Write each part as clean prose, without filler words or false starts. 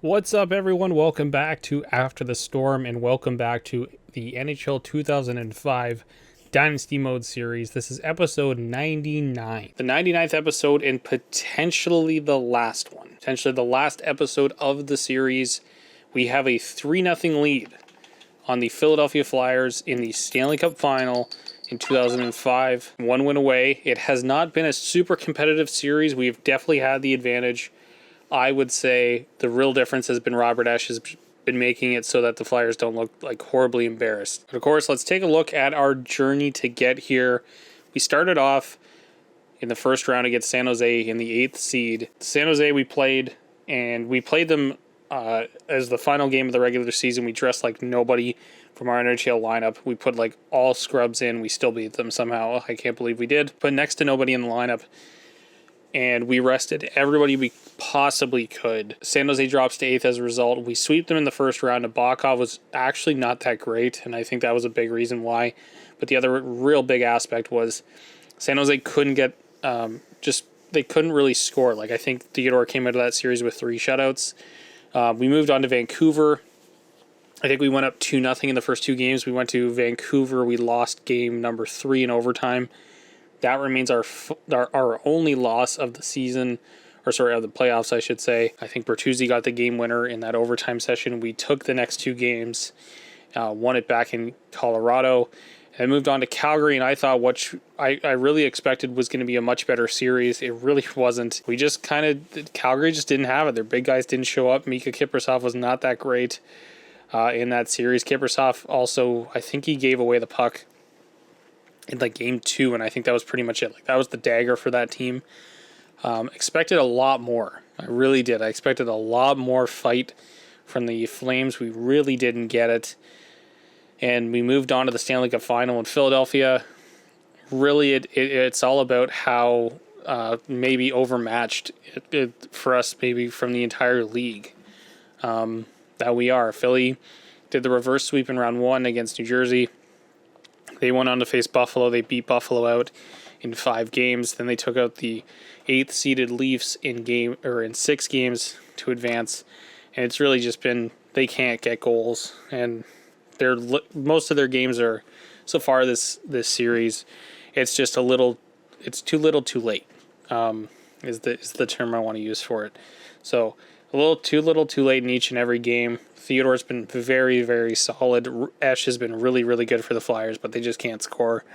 What's up, everyone? Welcome back to After the Storm, and welcome back to the NHL 2005 Dynasty Mode Series. This is episode 99. The 99th episode and potentially the last one. Potentially the last episode of the series. We have a 3-0 lead on the Philadelphia Flyers in the Stanley Cup Final in 2005. One win away. It has not been a super competitive series. We've definitely had the advantage. I would say the real difference has been Robert Esche has been making it so that the Flyers don't look like horribly embarrassed. But of course, let's take a look at our journey to get here. We started off in the first round against San Jose in the 8th seed. San Jose we played them as the final game of the regular season. We dressed like nobody from our NHL lineup. We put like all scrubs in. We still beat them somehow. I can't believe we did. But next to nobody in the lineup. And we rested everybody we possibly could. San Jose drops to 8th as a result. We sweep them in the first round. Nabokov was actually not that great, and I think that was a big reason why. But the other real big aspect was San Jose couldn't get, they couldn't really score. Like, I think Theodore came out of that series with 3 shutouts. We moved on to Vancouver. I think we went up 2-0 in the first 2 games. We went to Vancouver. We lost game number 3 in overtime. That remains our only loss of the season, of the playoffs, I should say. I think Bertuzzi got the game winner in that overtime session. We took the next 2 games, won it back in Colorado, and moved on to Calgary. And I thought what I really expected was going to be a much better series. It really wasn't. Calgary just didn't have it. Their big guys didn't show up. Mika Kiprusoff was not that great in that series. Kiprusoff also, I think he gave away the puck in like game 2, and I think that was pretty much it. Like, that was the dagger for that team. Expected a lot more. I really did. I expected a lot more fight from the Flames. We really didn't get it. And we moved on to the Stanley Cup Final in Philadelphia. Really, it's all about how maybe overmatched for us, maybe from the entire league, that we are. Philly did the reverse sweep in round 1 against New Jersey. They went on to face Buffalo. They beat Buffalo out in 5 games. Then they took out the 8th-seeded Leafs in 6 games to advance. And it's really just been they can't get goals. And most of their games are so far this series. It's just too little, too late. Is the term I want to use for it. So a little, too late in each and every game. Theodore's been very, very solid. Esche has been really, really good for the Flyers, but they just can't score.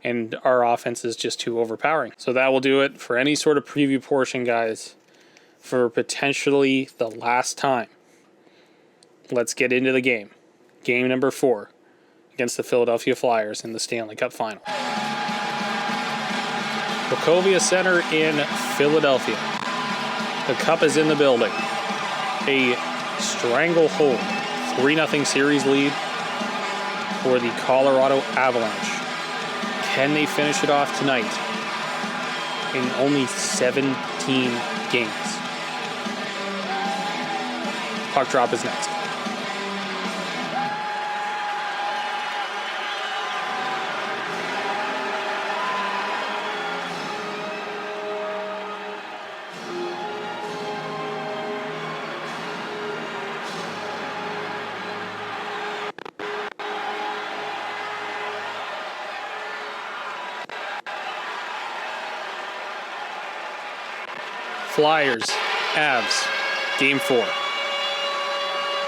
And our offense is just too overpowering. So that will do it for any sort of preview portion, guys, for potentially the last time. Let's get into the game. Game number 4 against the Philadelphia Flyers in the Stanley Cup Final. Wachovia Center in Philadelphia. The cup is in the building. A stranglehold 3-0 series lead for the Colorado Avalanche. Can they finish it off tonight in only 17 games? Puck drop is next. Flyers, Avs, Game 4.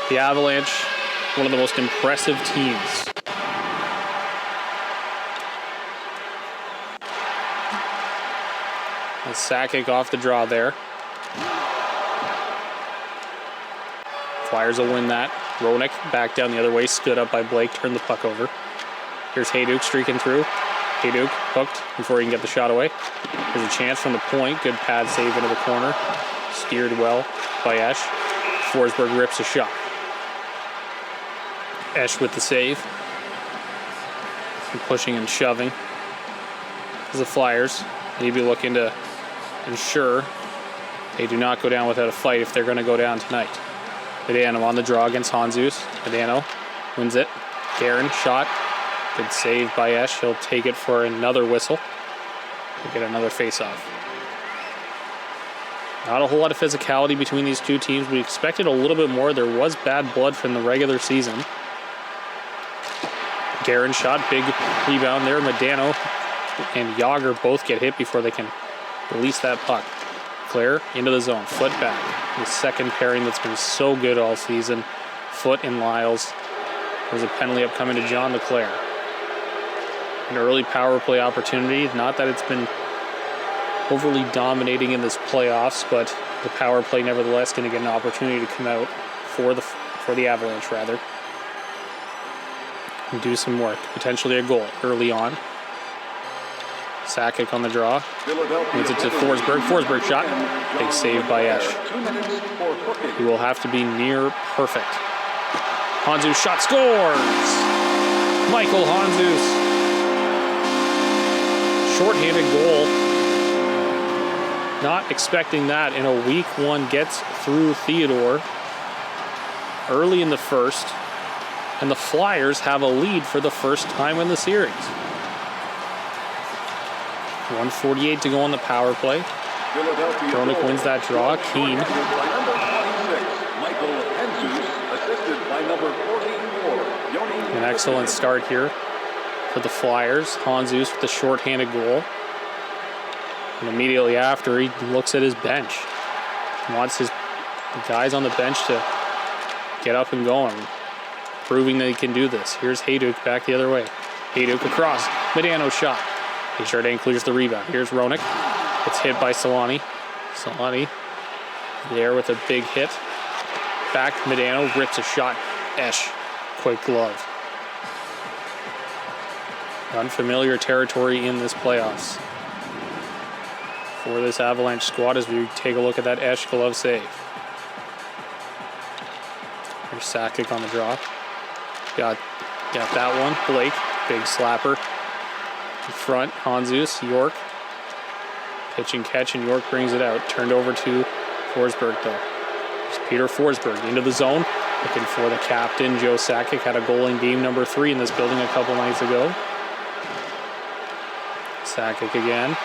The Avalanche, one of the most impressive teams. And Sakic off the draw there. Flyers will win that. Roenick back down the other way, stood up by Blake, turned the puck over. Here's Hayduk streaking through. Hayduk hooked before he can get the shot away. There's a chance from the point. Good pad save into the corner. Steered well by Esche. Forsberg rips a shot. Esche with the save. And pushing and shoving. As the Flyers maybe looking to ensure they do not go down without a fight if they're going to go down tonight. Vedano on the draw against Hanzus. Vedano wins it. Guerin shot. Good save by Esche. He'll take it for another whistle. We'll get another face-off. Not a whole lot of physicality between these two teams. We expected a little bit more. There was bad blood from the regular season. Guerin shot, big rebound there. Medano and Yager both get hit before they can release that puck. Claire into the zone, Foot back. The second pairing that's been so good all season. Foot and Lyles. There's a penalty upcoming to John LeClaire. An early power play opportunity. Not that it's been overly dominating in this playoffs, but the power play nevertheless going to get an opportunity to come out for the Avalanche rather, and do some work. Potentially a goal early on. Sakic on the draw. Moves it to Forsberg. Forsberg shot. Big save by Esch. He will have to be near perfect. Hanzus shot, scores! Michael Hanzus. Short-handed goal. Not expecting that in a week one. Gets through Theodore early in the first. And the Flyers have a lead for the first time in the series. 1:48 to go on the power play. Bronick wins that draw. Keane. An excellent start here for the Flyers. Hanzus with the short-handed goal. And immediately after, he looks at his bench. He wants his guys on the bench to get up and going, proving that he can do this. Here's Hayduk back the other way. Hayduk across. Medano shot. Desjardins clears the rebound. Here's Roenick. It's hit by Solani. Solani there with a big hit. Back Medano rips a shot. Esch. Quick glove. Unfamiliar territory in this playoffs for this Avalanche squad as we take a look at that Esch glove save. Here's Sakic on the draw. Got that one. Blake. Big slapper. In front, Hanzus, York. Pitch and catch, and York brings it out. Turned over to Forsberg, though. There's Peter Forsberg into the zone. Looking for the captain, Joe Sakic. Had a goal in game number 3 in this building a couple nights ago. Sakic again.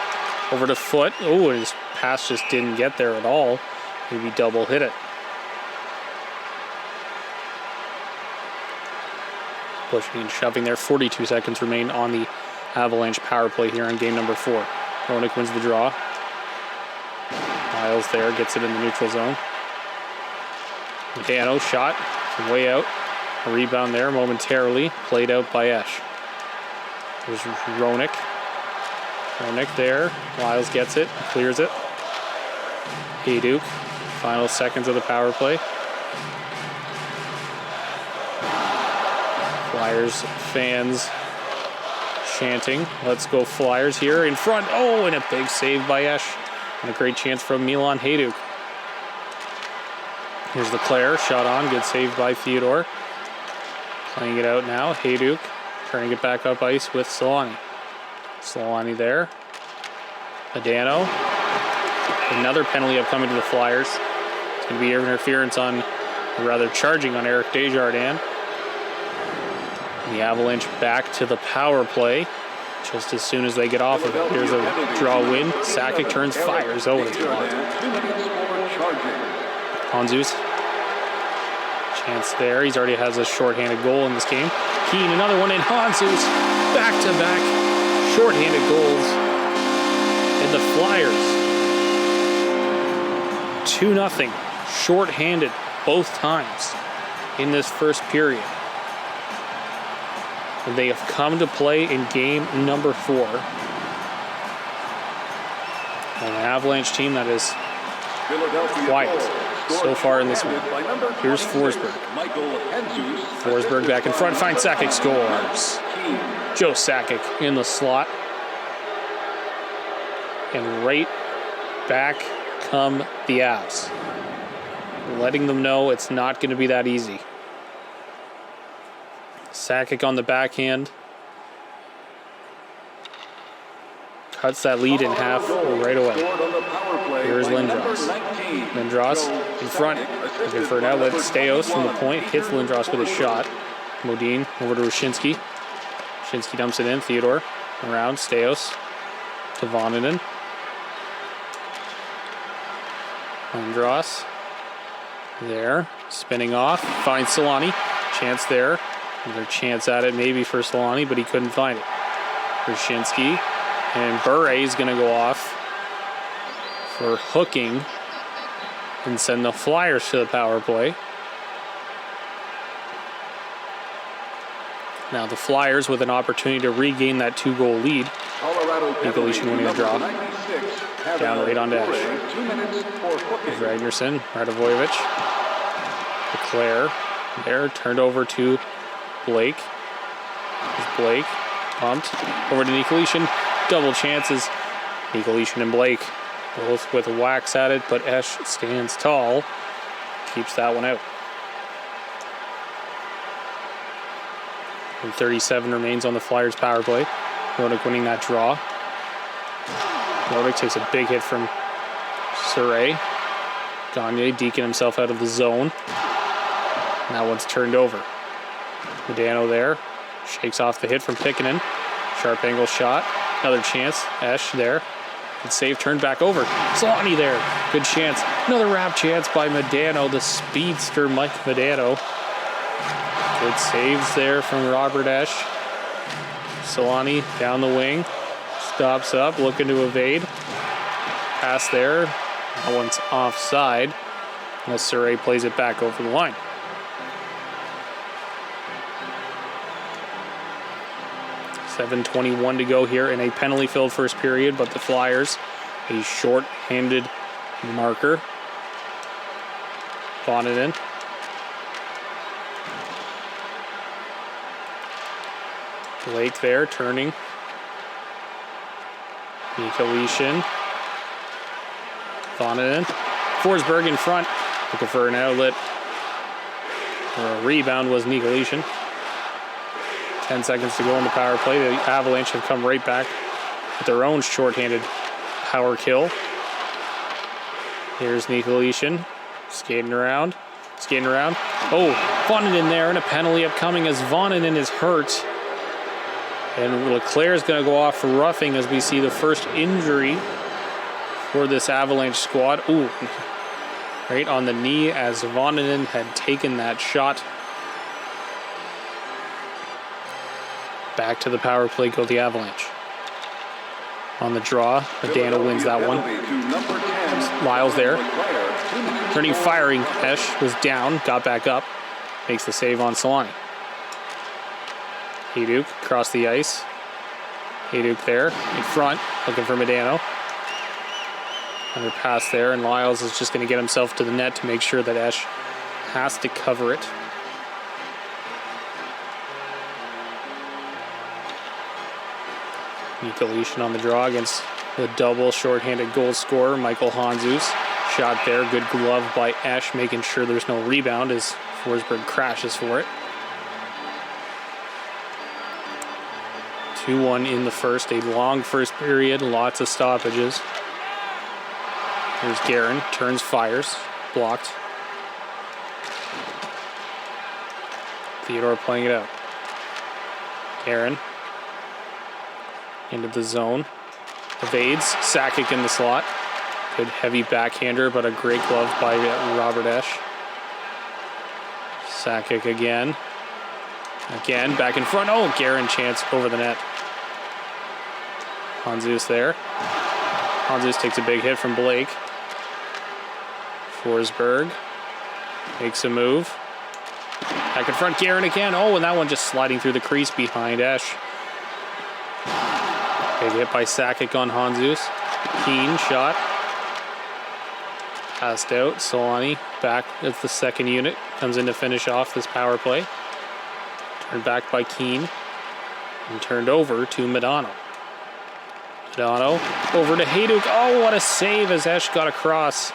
Over to Foot. Oh, his pass just didn't get there at all. Maybe double hit it. Pushing and shoving there. 42 seconds remain on the Avalanche power play here in game number 4. Roenick wins the draw. Miles there, gets it in the neutral zone. Medano shot from way out. A rebound there momentarily. Played out by Esch. There's Roenick. Roenick there. Lyles gets it, clears it. Hayduk. Final seconds of the power play. Flyers fans chanting, "Let's go Flyers" here in front. Oh, and a big save by Esch. And a great chance from Milan Hayduk. Here's LeClaire, shot on, good save by Theodore. Playing it out now, Hayduk turning it back up ice with Solani. Solani there. Medano. Another penalty upcoming to the Flyers. It's going to be interference on, or rather charging on Eric Desjardins. The Avalanche back to the power play just as soon as they get off of it. Here's a draw win. Sakic turns, fires. Oh, it's blocked. Hanzus. Chance there. He's already has a shorthanded goal in this game. Keane, another one, and Hanzus. Back-to-back shorthanded goals. And the Flyers. 2-0. Shorthanded both times in this first period. They have come to play in game number 4. An Avalanche team that is quiet so far in this one. Here's Forsberg. Forsberg back in front, finds Sakic, scores. Joe Sakic in the slot. And right back come the Avs. Letting them know it's not going to be that easy. Sakic on the backhand. Cuts that lead in half right away. Here's Lindros. Lindros in front. Looking for an outlet. Steos from the point. Hits Lindros with a shot. Modine over to Wyshynski. Wyshynski dumps it in. Theodore around. Steos to Voninen. Lindros. There. Spinning off. Finds Solani. Chance there. Another chance at it maybe for Solani, but he couldn't find it. Brzezinski. And Bure is going to go off for hooking and send the Flyers to the power play. Now the Flyers with an opportunity to regain that 2-goal lead. Nikolic winning the draw. Down right on dash. Ragnarsson, Radovojevic. Leclaire. There, turned over to Blake. Blake pumped. Over to Nikolic. Double chances. Nikolic and Blake both with whacks at it, but Esch stands tall. Keeps that one out. And 37 remains on the Flyers power play. Rodick winning that draw. Rodick takes a big hit from Surrey. Gagne deking himself out of the zone. And that one's turned over. Modano there. Shakes off the hit from Pikkinen. Sharp angle shot. Another chance. Esch there. Good save, turned back over. Solani there. Good chance. Another wrap chance by Modano, the speedster Mike Modano. Good saves there from Robert Esch. Solani down the wing. Stops up, looking to evade. Pass there. That one's offside. Unless Surrey plays it back over the line. .7:21 to go here in a penalty-filled first period, but the Flyers, a short-handed marker. Voninen. Blake there, turning. Nikolic. Voninen. Forsberg in front, looking for an outlet. Or a rebound was Nikolic. 10 seconds to go on the power play. The Avalanche have come right back with their own shorthanded power kill. Here's Nikolic. Skating around. Oh, Voninen there, and a penalty upcoming as Voninen is hurt. And Leclerc's going to go off for roughing as we see the first injury for this Avalanche squad. Ooh, right on the knee as Voninen had taken that shot. Back to the power play go the Avalanche. On the draw, Modano wins that one. Lyles there. Turning, firing. Esch was down, got back up. Makes the save on Solani. Hejduk across the ice. Hejduk there, in front, looking for Modano. Under pass there, and Lyles is just going to get himself to the net to make sure that Esch has to cover it. Nikolic on the draw against the double shorthanded goal scorer, Michael Handzus. Shot there, good glove by Esch, making sure there's no rebound as Forsberg crashes for it. 2-1 in the first, a long first period, lots of stoppages. Here's Guerin, turns, fires, blocked. Theodore playing it out. Guerin. Into the zone. Evades. Sakic in the slot. Good heavy backhander, but a great glove by Robert Esch. Sakic again. Again, back in front. Oh, Guerin chance over the net. Handzus there. Handzus takes a big hit from Blake. Forsberg makes a move. Back in front, Guerin again. Oh, and that one just sliding through the crease behind Esch. Big hit by Sakic on Handzus. Keen shot. Passed out. Solani back as the second unit. Comes in to finish off this power play. Turned back by Keen. And turned over to Modano. Modano over to Hejduk. Oh, what a save as Esch got across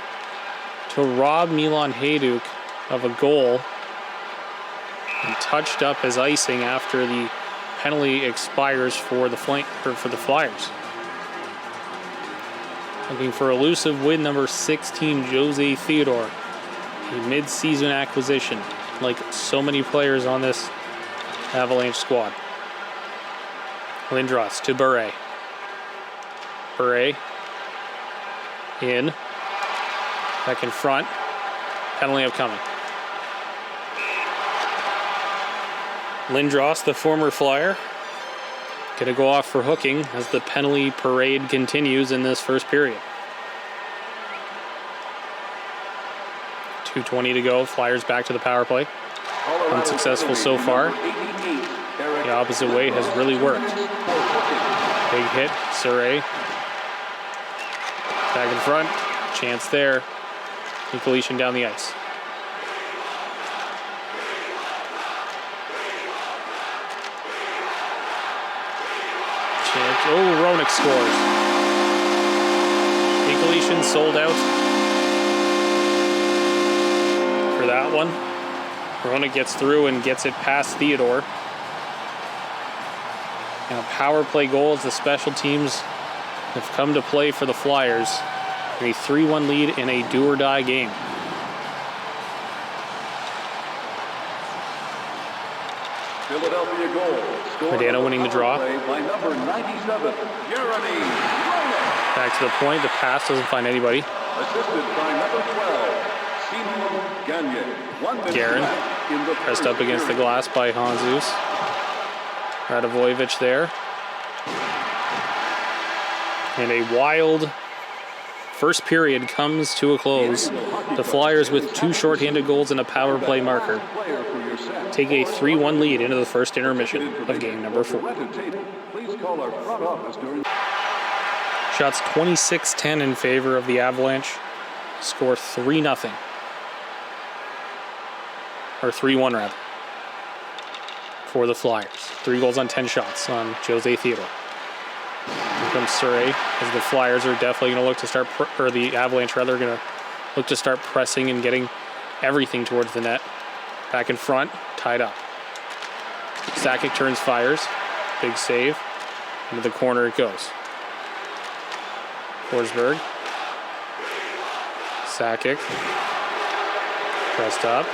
to rob Milan Hejduk of a goal. And touched up his icing after the penalty expires for the Flyers. Looking for elusive win number 16, Jose Theodore. A mid-season acquisition, like so many players on this Avalanche squad. Lindros to Bure. Bure in. Back in front. Penalty upcoming. Lindros, the former Flyer, going to go off for hooking as the penalty parade continues in this first period. 2:20 to go. Flyers back to the power play. Unsuccessful so far. The opposite way has really worked. Big hit, Surrey. Back in front. Chance there. Nikolishyn down the ice. Chance. Oh, Roenick scores. Nikolishyn sold out for that one. Roenick gets through and gets it past Theodore. And a power play goal as the special teams have come to play for the Flyers. A 3-1 lead in a do-or-die game. Philadelphia goal. Medano winning the draw. By number 97, Jeremy Roenick. Back to the point. The pass doesn't find anybody. Assisted by number 12, Simon Gagné. 1 minute Guerin left in the pressed third up against the period. glass by Hanzus. Radivojevich there. And a wild first period comes to a close. The Flyers with 2 shorthanded goals and a power play marker take a 3-1 lead into the first intermission of game number 4. Please call our front office during Shots 26-10 in favor of the Avalanche. Score 3-0. Or 3-1 rather. For the Flyers. 3 goals on 10 shots on Jose Theodore. Here comes Surrey as the Flyers are definitely going to look to start, or the Avalanche rather, going to look to start pressing and getting everything towards the net. Back in front, tied up. Sakic turns, fires. Big save. Into the corner it goes. Forsberg. Sakic. Pressed up.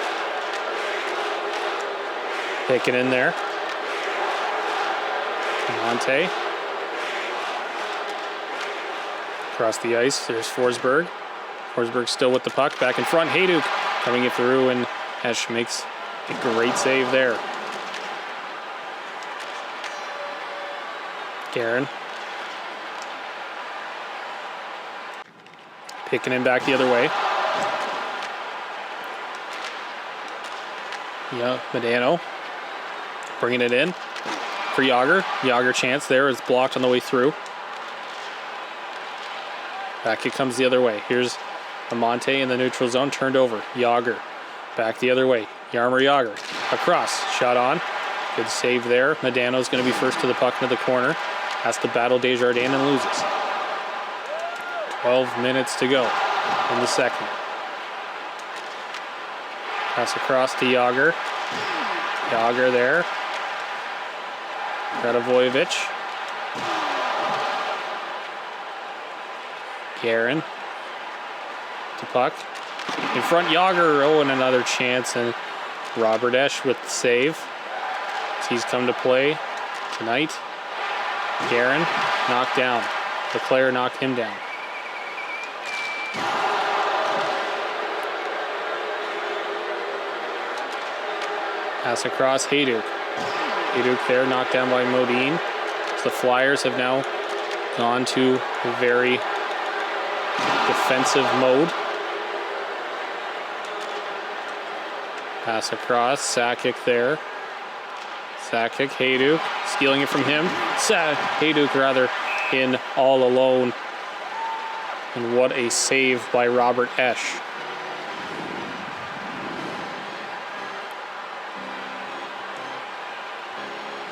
Taken in there. Monte. Across the ice, there's Forsberg. Forsberg still with the puck, back in front. Hayduk coming it through, and Esch makes a great save there. Guerin. Picking him back the other way. Yeah, Medano. Bringing it in for Yager. Yager chance there is blocked on the way through. Back it comes the other way. Here's Amante in the neutral zone, turned over. Yager. Back the other way. Jaromir Yager. Across. Shot on. Good save there. Medano's going to be first to the puck into the corner. Has to battle Desjardins and loses. 12 minutes to go in the second. Pass across to Yager. Yager there. Radivojevich. Guerin. To puck. In front, Yager. Oh, and another chance. And Robert Esch with the save. He's come to play tonight. Guerin knocked down. Leclerc knocked him down. Pass across, Hayduk. Hayduk there, knocked down by Modine. So the Flyers have now gone to a very defensive mode. Pass across, Sakic there. Sakic, Hayduk, stealing it from him. Hayduk rather in all alone. And what a save by Robert Esch.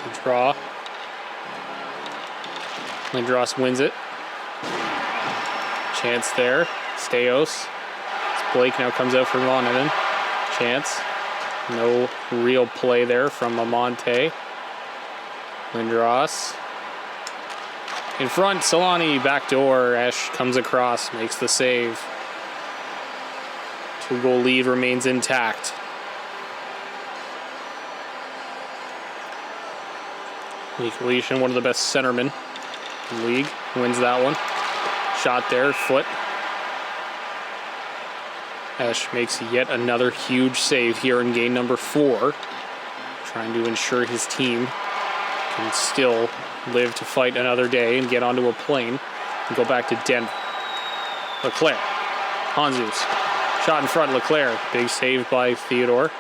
The draw. Lindros wins it. Chance there. Steos. Blake now comes out for Monanen. Chance. No real play there from Amante. Lindros. In front, Solani, backdoor. Esch comes across, makes the save. 2-goal lead remains intact. Nikolishyn, one of the best centermen in the league, wins that one. Shot there, foot. Esch makes yet another huge save here in game number 4, trying to ensure his team can still live to fight another day and get onto a plane and go back to Denver. Leclerc, Hanzus, shot in front, Leclerc, big save by Theodore.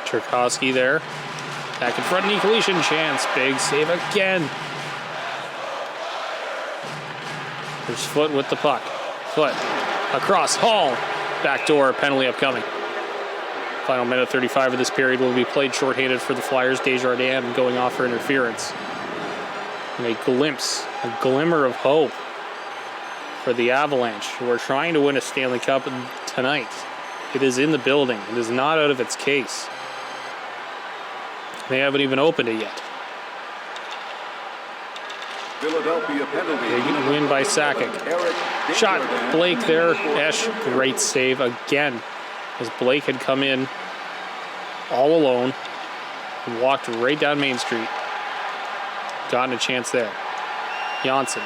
Cherkowski there, back in front, Nikolitin chance, big save again. There's Foot with the puck. Foot across, Hall, backdoor, penalty upcoming. Final minute 35 of this period will be played shorthanded for the Flyers. Desjardins going off for interference. And a glimpse, a glimmer of hope for the Avalanche, who are trying to win a Stanley Cup tonight. It is in the building. It is not out of its case. They haven't even opened it yet. Philadelphia penalty. Big win by Sakic. Shot, Blake there. Esch, great save again, as Blake had come in all alone and walked right down Main Street. Gotten a chance there. Janssen.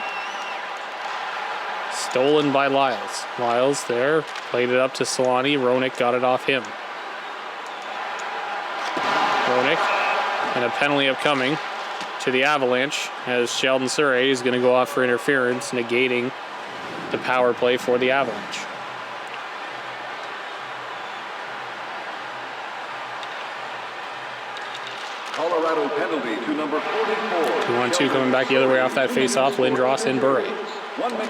Stolen by Lyles. Lyles there, played it up to Solani. Roenick got it off him. Roenick, and a penalty upcoming to the Avalanche, as Sheldon Surrey is going to go off for interference, negating the power play for the Avalanche. Colorado penalty to number 44. 2-on-2 coming back the other way off that face-off. Lindros and Bure.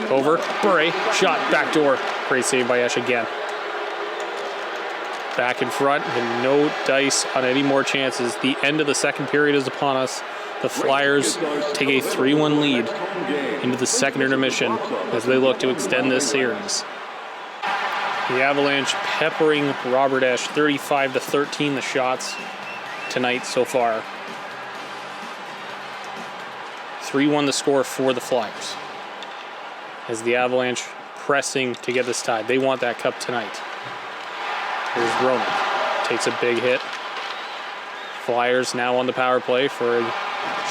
Over, Bure, shot, backdoor. Great save by Esch again. Back in front, and no dice on any more chances. The end of the second period is upon us. The Flyers take a 3-1 lead into the second intermission as they look to extend this series. The Avalanche peppering Robert Esch, 35-13 the shots tonight so far. 3-1 the score for the Flyers, as the Avalanche pressing to get this tied. They want that cup tonight. Here's Roenick, takes a big hit. Flyers now on the power play for a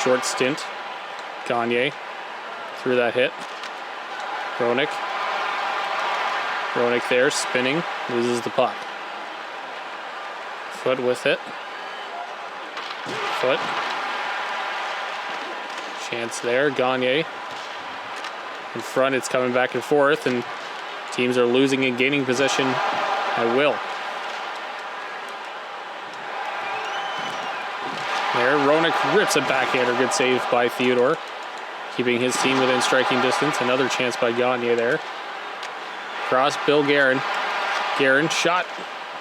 short stint. Gagne through that hit. Roenick. Roenick there, spinning, loses the puck. Foot with it. Foot. Chance there, Gagne. In front, it's coming back and forth, and teams are losing and gaining possession at will. There, Roenick rips a backhander. Good save by Theodore, keeping his team within striking distance. Another chance by Gagne there. Cross, Bill Guerin. Guerin, shot.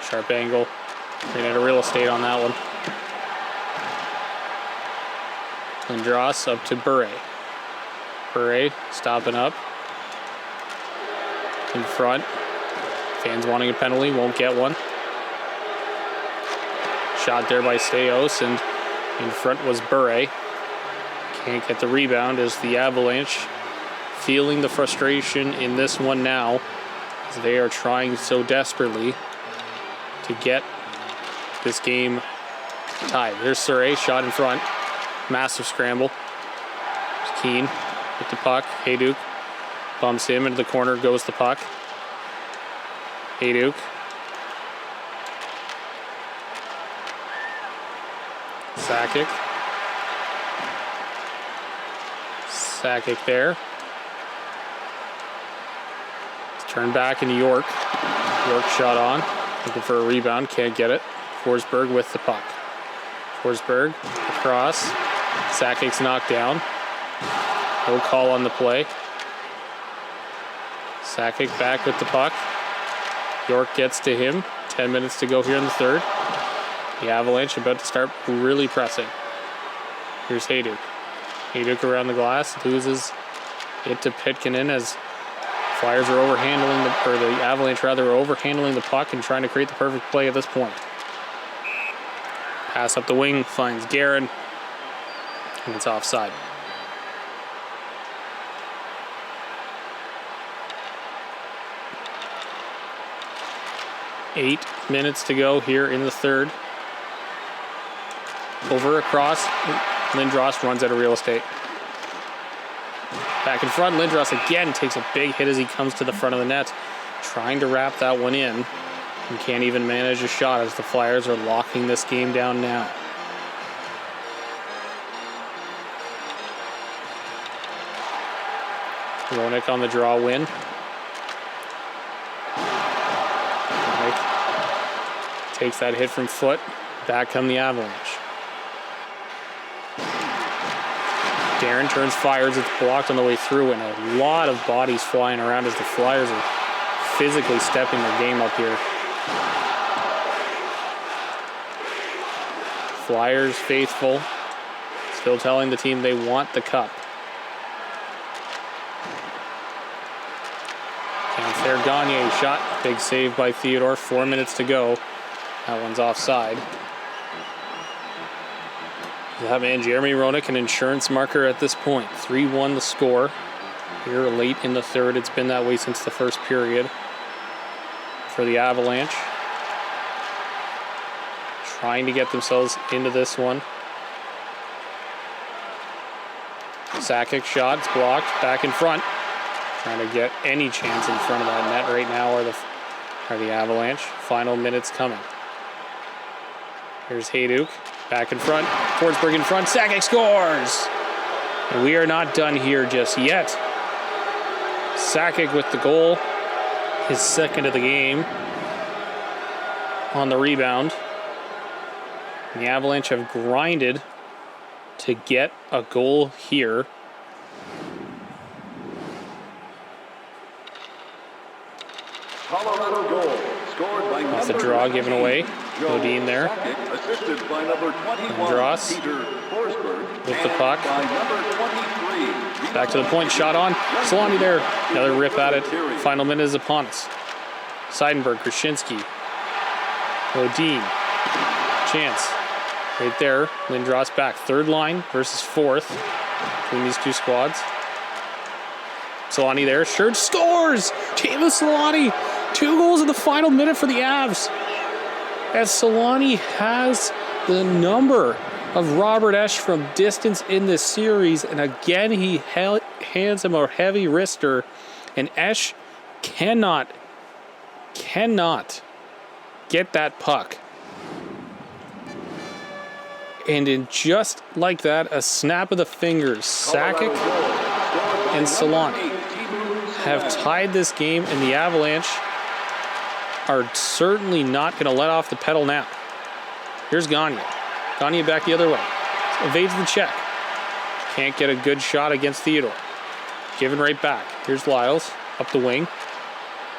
Sharp angle. Ran out of real estate on that one. Lindros up to Bure. Bure stopping up. In front. Fans wanting a penalty, won't get one. Shot there by Steos, and in front was Bure. Can't get the rebound as the Avalanche feeling the frustration in this one now, as they are trying so desperately to get this game tied. There's Surrey, shot in front. Massive scramble. There's Keane with the puck. Hayduk bumps him into the corner, goes the puck. Hayduk. Sakic. Sakic there. It's turned back into York. York shot on. Looking for a rebound. Can't get it. Forsberg with the puck. Forsberg across. Sakic's knocked down. No call on the play. Sakic back with the puck. York gets to him. 10 minutes to go here in the third. The Avalanche about to start really pressing. Here's Hayduk. Hayduk around the glass, loses it to Pitkinen as Flyers are overhandling the Avalanche rather are overhandling the puck and trying to create the perfect play at this point. Pass up the wing, finds Guerin, and it's offside. Eight minutes to go here in the third. Over, across, Lindros runs out of real estate. Back in front, Lindros again takes a big hit as he comes to the front of the net, trying to wrap that one in. And can't even manage a shot as the Flyers are locking this game down now. Roenick on the draw win. Roenick takes that hit from Foot. Back come the Avalanche. Darren turns, fires. It's blocked on the way through, and a lot of bodies flying around as the Flyers are physically stepping their game up here. Flyers faithful, still telling the team they want the cup. Counts there, Gagne shot. Big save by Theodore. 4 minutes to go. That one's offside. That man, Jeremy Roenick, an insurance marker at this point. 3-1 the score. Here late in the third. It's been that way since the first period for the Avalanche. Trying to get themselves into this one. Sakic shot, it's blocked. Back in front. Trying to get any chance in front of that net right now are the Avalanche. Final minutes coming. Here's Hayduk. Back in front. Forsberg in front. Sakic scores! And we are not done here just yet. Sakic with the goal. His second of the game. On the rebound. And the Avalanche have grinded to get a goal here. Colorado goal scored by That's a draw given away. Odin there. Assisted by number 21, Dross Peter Forsberg, with the puck. by number 23. Back to the point, shot on. Solani there. Another rip at it. Final minute is upon us. Seidenberg, Krasinski. Odin. Chance. Right there. Lindros back. Third line versus fourth between these two squads. Solani there. Shirt scores! Teemu Solani. 2 goals in the final minute for the Avs. As Solani has the number of Robert Esch from distance in this series. And again, he hands him a heavy wrister. And Esch cannot get that puck. And in just like that, a snap of the fingers, Sakic and Solani have tied this game, and the Avalanche are certainly not going to let off the pedal now. Here's Gagne. Gagne back the other way. Evades the check. Can't get a good shot against Theodore. Given right back. Here's Lyles up the wing.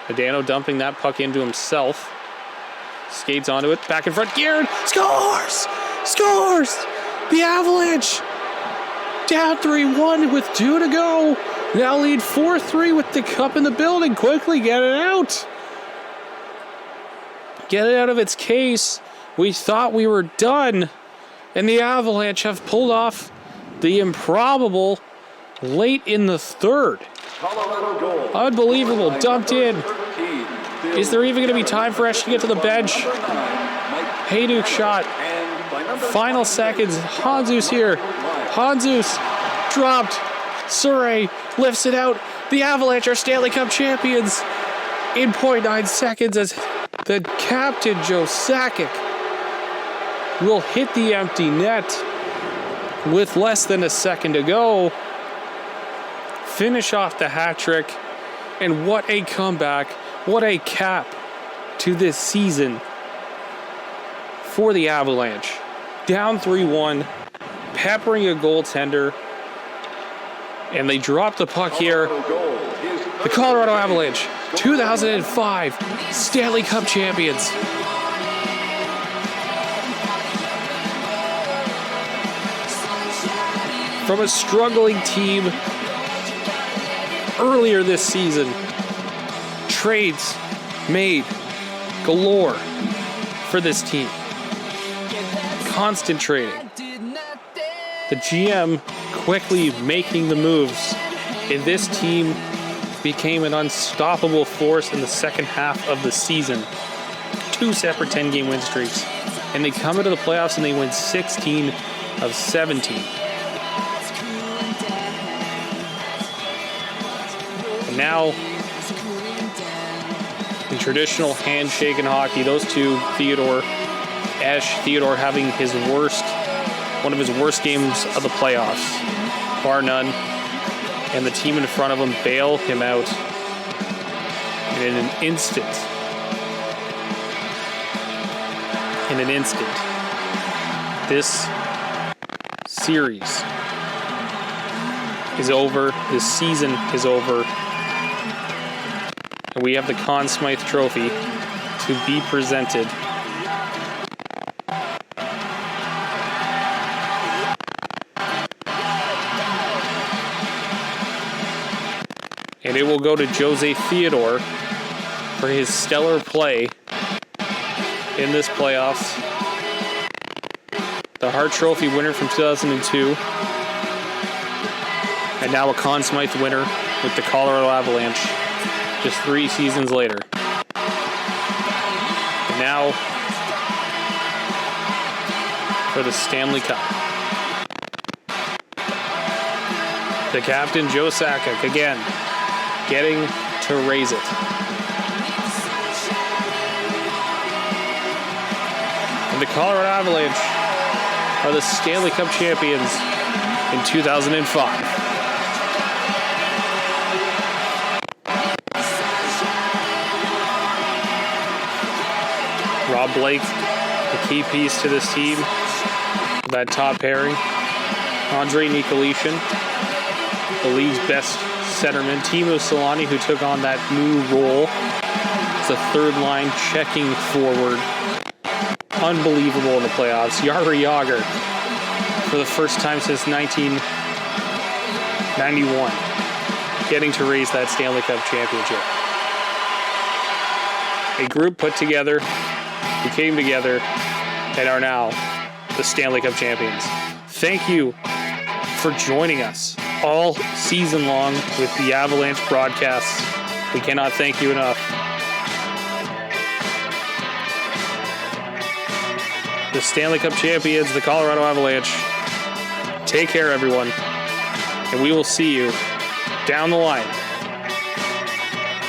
Modano dumping that puck into himself. Skates onto it. Back in front. Guerin scores! Scores! The Avalanche down 3-1 with 2 to go. Now lead 4-3 with the cup in the building. Quickly get it out. Get it out of its case. We thought we were done. And the Avalanche have pulled off the improbable late in the third. Unbelievable. Dumped in. Is there even going to be time for Esch to get to the bench? Hayduk shot. Final seconds. Hanzus here. Hanzus dropped. Surrey lifts it out. The Avalanche are Stanley Cup champions in 0.9 seconds as the captain, Joe Sakic, will hit the empty net with less than a second to go. Finish off the hat trick. And what a comeback. What a cap to this season for the Avalanche. Down 3-1, peppering a goaltender, and they drop the puck here. The Colorado Avalanche, 2005 Stanley Cup champions. From a struggling team earlier this season, trades made galore for this team. Constant trading. The GM quickly making the moves, and this team became an unstoppable force in the second half of the season. 2 separate 10-game win streaks, and they come into the playoffs and they win 16 of 17. now, in traditional handshake in hockey, those two, Theodore having one of his worst games of the playoffs, bar none, and the team in front of him bail him out. And in an instant, this series is over. This season is over. And we have the Conn Smythe Trophy to be presented. And it will go to Jose Theodore for his stellar play in this playoffs. The Hart Trophy winner from 2002. And now a Conn Smythe winner with the Colorado Avalanche just 3 seasons later. And now for the Stanley Cup. The captain, Joe Sakic, again, getting to raise it. And the Colorado Avalanche are the Stanley Cup champions in 2005. Rob Blake, the key piece to this team, that top pairing. Andrei Nikolishin, the league's best centerman. Timo Solani, who took on that new role as a third line checking forward. Unbelievable in the playoffs. Jaromir Jagr, for the first time since 1991, getting to raise that Stanley Cup championship. A group put together, who came together, and are now the Stanley Cup champions. Thank you for joining us all season long with the Avalanche broadcasts. We cannot thank you enough. The Stanley Cup champions, the Colorado Avalanche. Take care, everyone. And we will see you down the line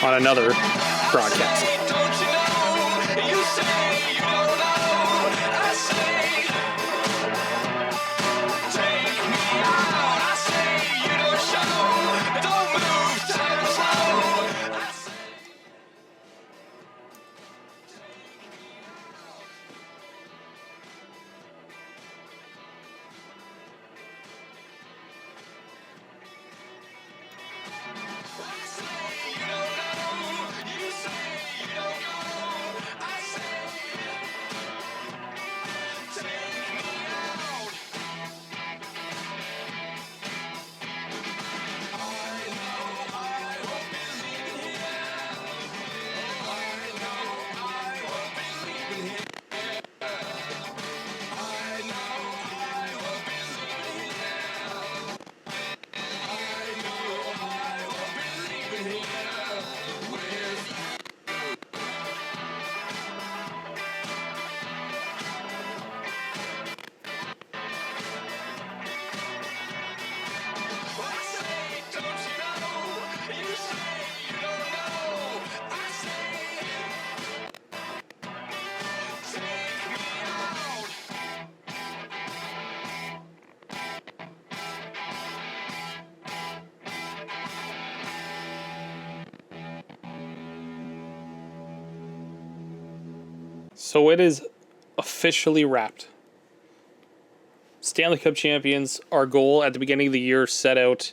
on another broadcast. So it is officially wrapped. Stanley Cup champions, our goal at the beginning of the year set out.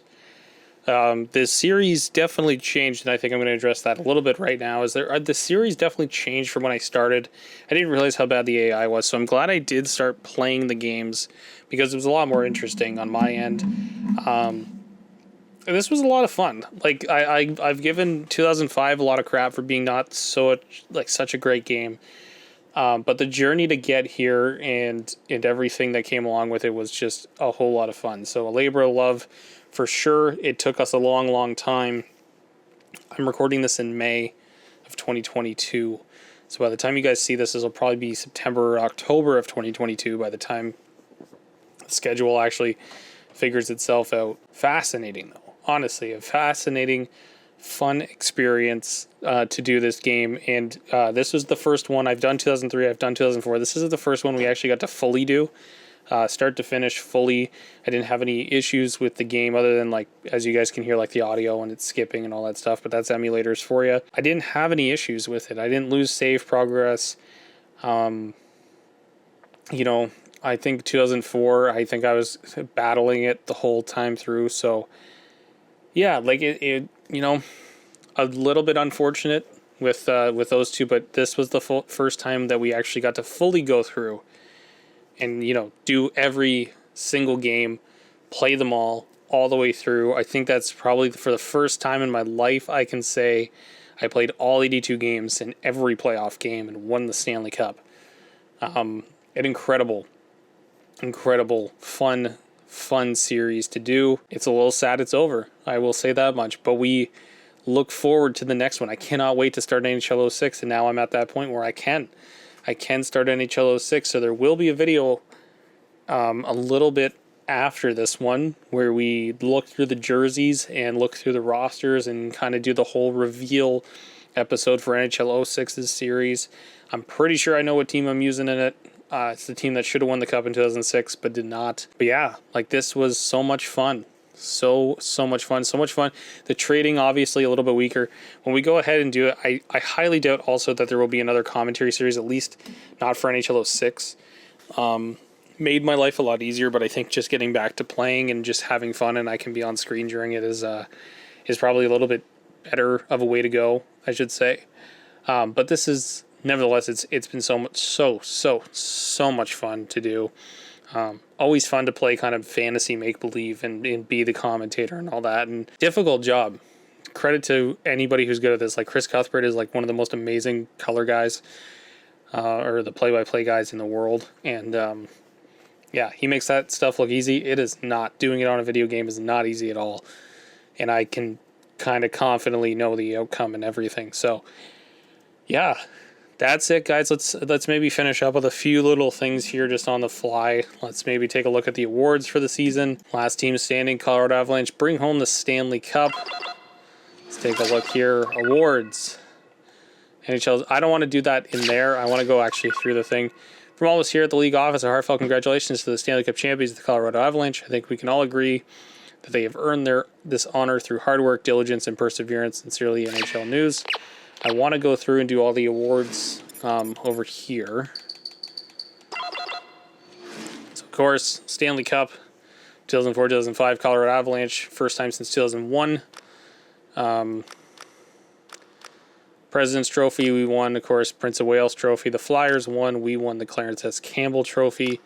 This series definitely changed, and I think I'm going to address that a little bit right now. The series definitely changed from when I started. I didn't realize how bad the AI was, so I'm glad I did start playing the games because it was a lot more interesting on my end. This was a lot of fun. Like I've given 2005 a lot of crap for being not so such a great game. But the journey to get here and everything that came along with it was just a whole lot of fun. So a labor of love for sure. It took us a long, long time. I'm recording this in May of 2022. So by the time you guys see this will probably be September or October of 2022 by the time the schedule actually figures itself out. Fascinating, though. Honestly, a fascinating fun experience to do this game. And this was the first one. I've done 2003, I've done 2004. This is the first one we actually got to fully do. Start to finish fully. I didn't have any issues with the game other than, like, as you guys can hear, like the audio and it's skipping and all that stuff, but that's emulators for you. I didn't have any issues with it. I didn't lose save progress. You know, I think 2004, I think I was battling it the whole time through. So yeah, like it you know, a little bit unfortunate with those two, but this was the first time that we actually got to fully go through and, you know, do every single game, play them all the way through. I think that's probably for the first time in my life I can say I played all 82 games in every playoff game and won the Stanley Cup. An incredible fun series to do. It's a little sad it's over, I will say that much, but we look forward to the next one. I cannot wait to start NHL 06, and now I'm at that point where I can start NHL 06, so there will be a video a little bit after this one where we look through the jerseys and look through the rosters and kind of do the whole reveal episode for NHL 06's series. I'm pretty sure I know what team I'm using in it. It's the team that should have won the Cup in 2006 but did not. But yeah, like, this was so much fun. So much fun. The trading, obviously, a little bit weaker. When we go ahead and do it, I highly doubt also that there will be another commentary series, at least not for NHL 06. Made my life a lot easier, but I think just getting back to playing and just having fun and I can be on screen during it is probably a little bit better of a way to go, I should say. But this is, nevertheless, it's been so much fun to do. Always fun to play kind of fantasy make-believe and be the commentator and all that. And difficult job. Credit to anybody who's good at this. Like, Chris Cuthbert is like one of the most amazing color guys, or the play-by-play guys in the world. And yeah, he makes that stuff look easy. It is not. Doing it on a video game is not easy at all. And I can kind of confidently know the outcome and everything. So yeah, that's it, guys. Let's maybe finish up with a few little things here just on the fly. Let's maybe take a look at the awards for the season. Last team standing, Colorado Avalanche, bring home the Stanley Cup. Let's take a look here. Awards. NHL. I don't want to do that in there. I want to go actually through the thing. From all of us here at the league office, a heartfelt congratulations to the Stanley Cup champions, the Colorado Avalanche. I think we can all agree that they have earned this honor through hard work, diligence, and perseverance. Sincerely, NHL News. I want to go through and do all the awards over here. So, of course, Stanley Cup, 2004-2005, Colorado Avalanche, first time since 2001. President's Trophy, we won, of course, Prince of Wales Trophy. The Flyers won. We won the Clarence S. Campbell Trophy.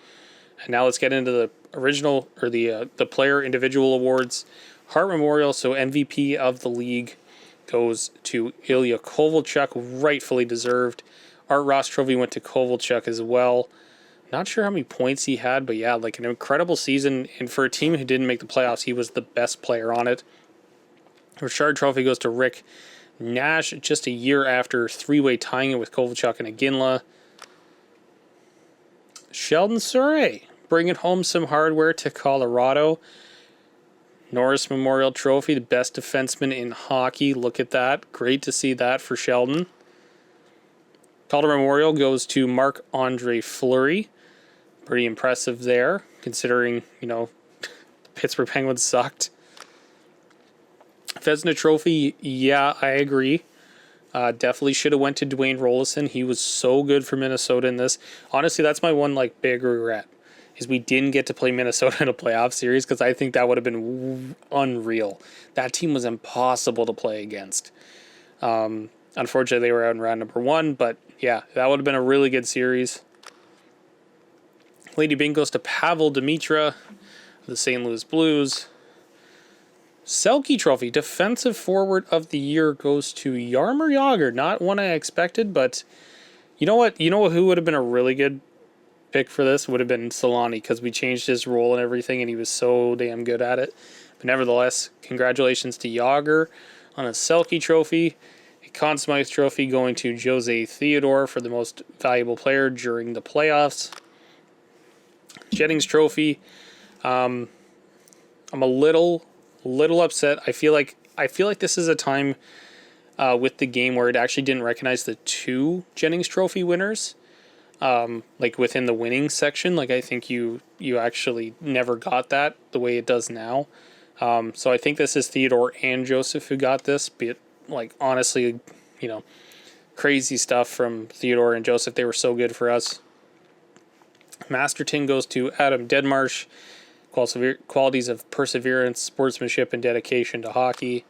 And now let's get into the original, or the player individual awards. Hart Memorial, so MVP of the league, goes to Ilya Kovalchuk, rightfully deserved. Art Ross Trophy went to Kovalchuk as well. Not sure how many points he had, but yeah, like, an incredible season. And for a team who didn't make the playoffs, he was the best player on it. Richard Trophy goes to Rick Nash, just a year after three-way tying it with Kovalchuk and Iginla. Sheldon Surrey bringing home some hardware to Colorado. Norris Memorial Trophy, the best defenseman in hockey. Look at that. Great to see that for Sheldon. Calder Memorial goes to Marc-Andre Fleury. Pretty impressive there, considering, you know, the Pittsburgh Penguins sucked. Vezina Trophy, yeah, I agree. Definitely should have went to Dwayne Rollison. He was so good for Minnesota in this. Honestly, that's my one, like, big regret, is we didn't get to play Minnesota in a playoff series, because I think that would have been unreal. That team was impossible to play against. Unfortunately, they were out in round number 1, but yeah, that would have been a really good series. Lady Bing goes to Pavel Demitra of the St. Louis Blues. Selke Trophy, Defensive Forward of the Year, goes to Jaromir Jagr. Not one I expected, but you know what? You know who would have been a really good pick for this? Would have been Solani, because we changed his role and everything, and he was so damn good at it. But nevertheless, congratulations to Jagr on a Selke Trophy. A Conn Smythe Trophy going to Jose Theodore for the most valuable player during the playoffs. Jennings Trophy. I'm a little upset. I feel like I feel like this is a time with the game where it actually didn't recognize the 2 Jennings Trophy winners, like within the winning section. Like, I think you actually never got that the way it does now. So I think this is Theodore and Joseph who got this. But like, honestly, crazy stuff from Theodore and Joseph. They were so good for us. Masterton goes to Adam Deadmarsh. Qualities of perseverance, sportsmanship, and dedication to hockey.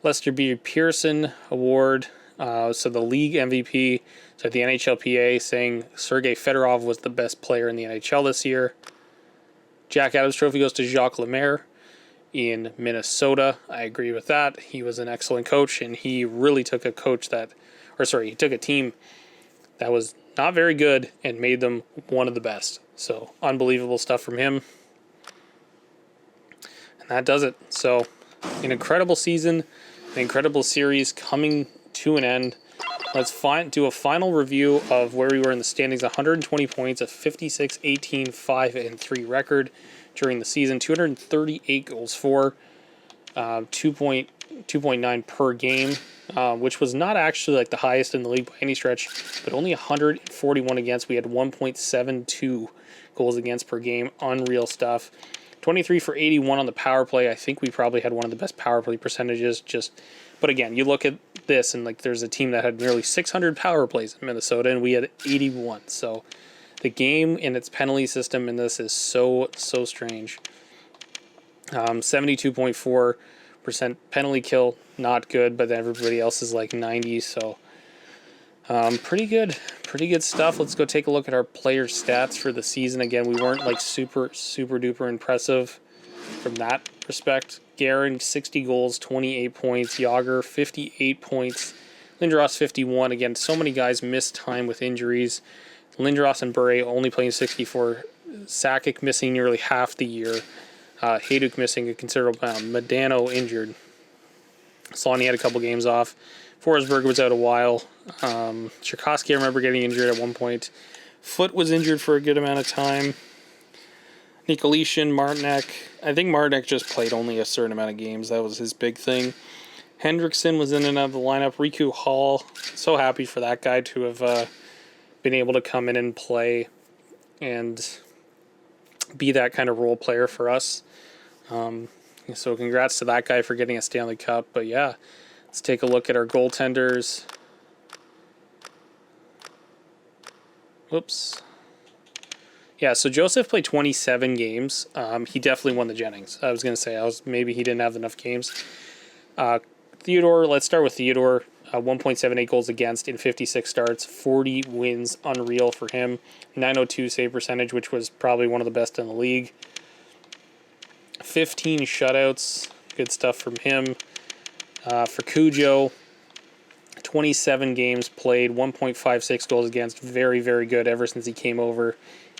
Lester B. Pearson Award. So the league MVP. So the NHLPA saying Sergei Fedorov was the best player in the NHL this year. Jack Adams Trophy goes to Jacques Lemaire in Minnesota. I agree with that. He was an excellent coach, and he really took he took a team that was not very good and made them one of the best. So unbelievable stuff from him. And that does it. So an incredible season, an incredible series coming to an end. Let's do a final review of where we were in the standings. 120 points, a 56, 18, 5, and 3 record during the season. 238 goals for, 2.9 per game, which was not actually like the highest in the league by any stretch, but only 141 against. We had 1.72 goals against per game. Unreal stuff. 23 for 81 on the power play. I think we probably had one of the best power play percentages. But again, you look at this and like there's a team that had nearly 600 power plays in Minnesota, and we had 81. So the game and its penalty system in this is so strange. 72.4% penalty kill, not good, but everybody else is like 90. So pretty good stuff. Let's go take a look at our player stats for the season. Again, we weren't like super duper impressive from that respect. Guerin, 60 goals, 28 points. Yager, 58 points. Lindros, 51. Again, so many guys missed time with injuries. Lindros and Bure only playing 64. Sakic missing nearly half the year. Hayduk missing a considerable amount. Medano injured. Solani had a couple games off. Forsberg was out a while. Tchaikovsky, I remember getting injured at one point. Foot was injured for a good amount of time. Nicolishin, Martinek. I think Martinek just played only a certain amount of games. That was his big thing. Hendrickson was in and out of the lineup. Riku Hall. So happy for that guy to have been able to come in and play and be that kind of role player for us. So congrats to that guy for getting a Stanley Cup. But yeah, let's take a look at our goaltenders. Whoops. Yeah, so Joseph played 27 games. He definitely won the Jennings. I was going to say, maybe he didn't have enough games. Theodore, let's start with Theodore. 1.78 goals against in 56 starts, 40 wins, unreal for him. 902 save percentage, which was probably one of the best in the league. 15 shutouts, good stuff from him. For Cujo, 27 games played, 1.56 goals against, very, very good ever since he came over.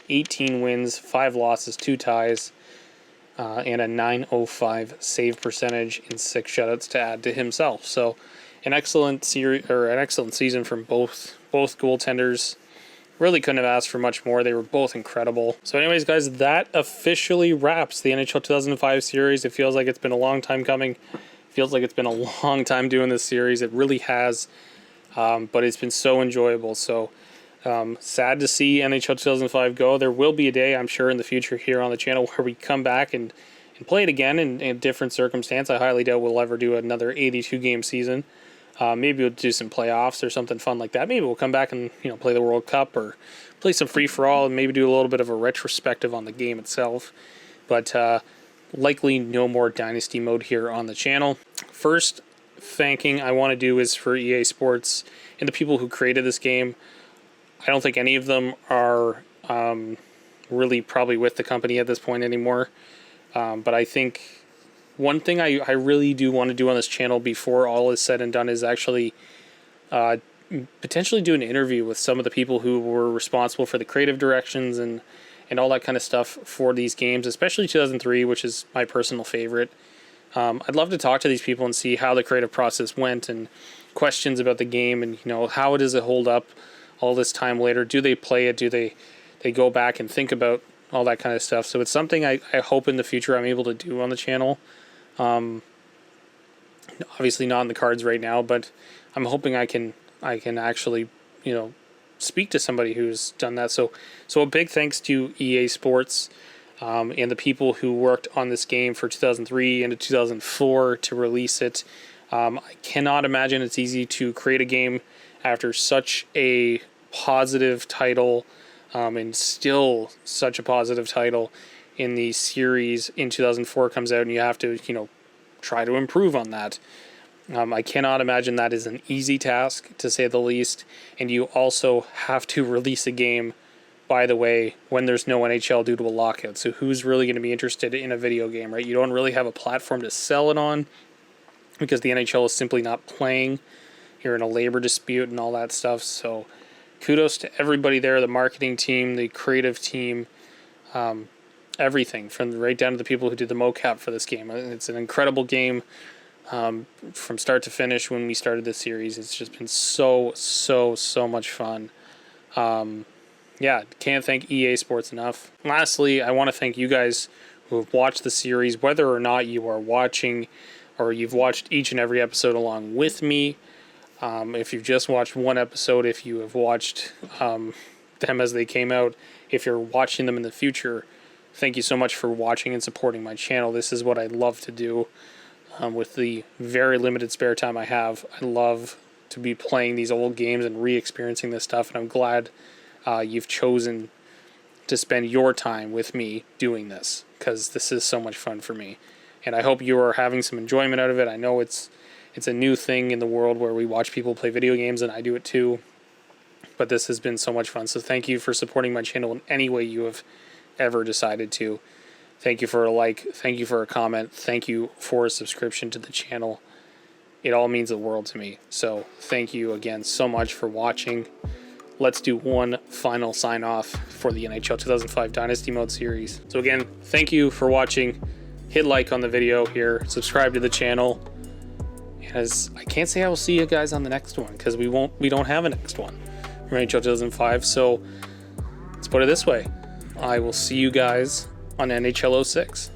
18 wins, 5 losses, 2 ties, and a 905 save percentage and 6 shutouts to add to himself. So an excellent season from both goaltenders. Really couldn't have asked for much more. They were both incredible. So anyways, guys, that officially wraps the NHL 2005 series. It feels like it's been a long time coming. It feels like it's been a long time doing this series. It really has, but it's been so enjoyable. So sad to see NHL 2005 go. There will be a day, I'm sure, in the future here on the channel where we come back and play it again in a different circumstance. I highly doubt we'll ever do another 82-game season. Maybe we'll do some playoffs or something fun like that. Maybe we'll come back and play the World Cup or play some free-for-all and maybe do a little bit of a retrospective on the game itself. But likely no more Dynasty mode here on the channel. First thanking I want to do is for EA Sports and the people who created this game. I don't think any of them are really probably with the company at this point anymore. But I think one thing I really do want to do on this channel before all is said and done is actually potentially do an interview with some of the people who were responsible for the creative directions and all that kind of stuff for these games, especially 2003, which is my personal favorite. I'd love to talk to these people and see how the creative process went and questions about the game and how does it hold up all this time later. Do they play it? Do they go back and think about all that kind of stuff? So it's something I hope in the future I'm able to do on the channel. Obviously not in the cards right now, but I'm hoping I can actually, speak to somebody who's done that. So a big thanks to EA Sports and the people who worked on this game for 2003 into 2004 to release it. I cannot imagine it's easy to create a game after such a positive title, and still such a positive title in the series in 2004 comes out, and you have to, try to improve on that. I cannot imagine that is an easy task, to say the least, and you also have to release a game, by the way, when there's no NHL due to a lockout. So who's really going to be interested in a video game, right? You don't really have a platform to sell it on because the NHL is simply not playing. You're in a labor dispute and all that stuff. So kudos to everybody there, the marketing team, the creative team, everything, from right down to the people who did the mocap for this game. It's an incredible game from start to finish. When we started this series, it's just been so much fun. Can't thank EA Sports enough. Lastly, I want to thank you guys who have watched the series, whether or not you are watching or you've watched each and every episode along with me. If you've just watched one episode, if you have watched them as they came out, if you're watching them in the future, thank you so much for watching and supporting my channel. This is what I love to do. With the very limited spare time I have, I love to be playing these old games and re-experiencing this stuff, and I'm glad you've chosen to spend your time with me doing this, because this is so much fun for me. And I hope you are having some enjoyment out of it. I know it's a new thing in the world where we watch people play video games, and I do it too. But this has been so much fun. So thank you for supporting my channel in any way you have ever decided to. Thank you for a like. Thank you for a comment. Thank you for a subscription to the channel. It all means the world to me. So thank you again so much for watching. Let's do one final sign off for the NHL 2005 Dynasty Mode series. So again, thank you for watching. Hit like on the video here. Subscribe to the channel. As I can't say I will see you guys on the next one, because we don't have a next one from NHL 2005. So let's put it this way. I will see you guys on NHL 06.